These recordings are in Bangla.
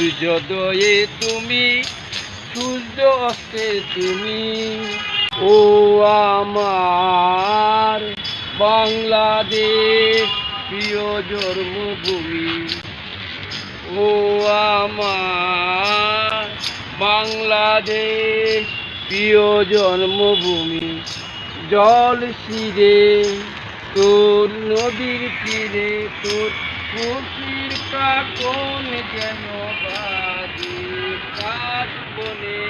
সূর্যোদয়ে তুমি, সূর্য অস্তে তুমি। ও আমার বাংলাদেশ, প্রিয় জন্মভূমি। ও আমার বাংলাদেশ, প্রিয় জন্মভূমি। জল শিরে তোর, নদীর তীরে তোর, খুশির প্রাকন যেন বাজে। কাশ বনে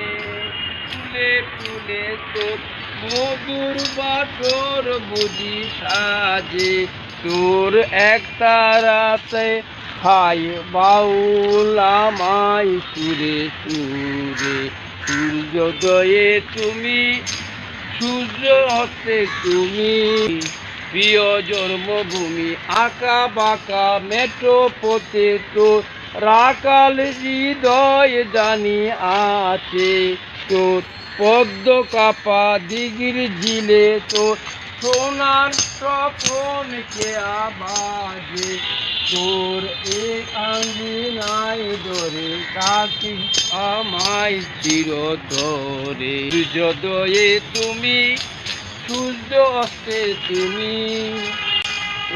ফুলে ফুলে তোর মধুর বাসর বুঝি সাজে। তোর এক তারাতে হাই বাউল আমায় সুরে সুরে। সূর্যোদয়ে তুমি, সূর্য অস্তে তুমি। প্রিয় জন্মভূমি, আঁকা বাঁকা মেঠো পথে তোর রাখাল হৃদয় জানি আছে। তোর পদ্ম কাপা দিঘির ঝিলে তোর সোনার স্বপ্ন কে আবাজে। তোর এই আঙ্গিনায় ধরে ডাকি আমায় চিরতরে। সূর্যোদয়ে তুমি, সূর্য অস্তে তুমি।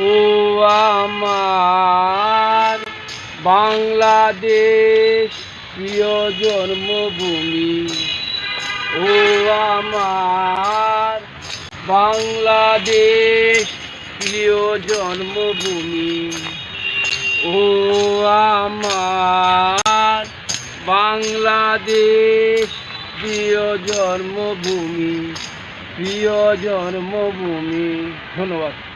ও আমার বাংলাদেশ, প্রিয় জন্মভূমি। ও আমার বাংলাদেশ, প্রিয় জন্মভূমি। ও আমার বাংলাদেশ, প্রিয় জন্মভূমি, প্রিয় জন্মভূমি। ধন্যবাদ।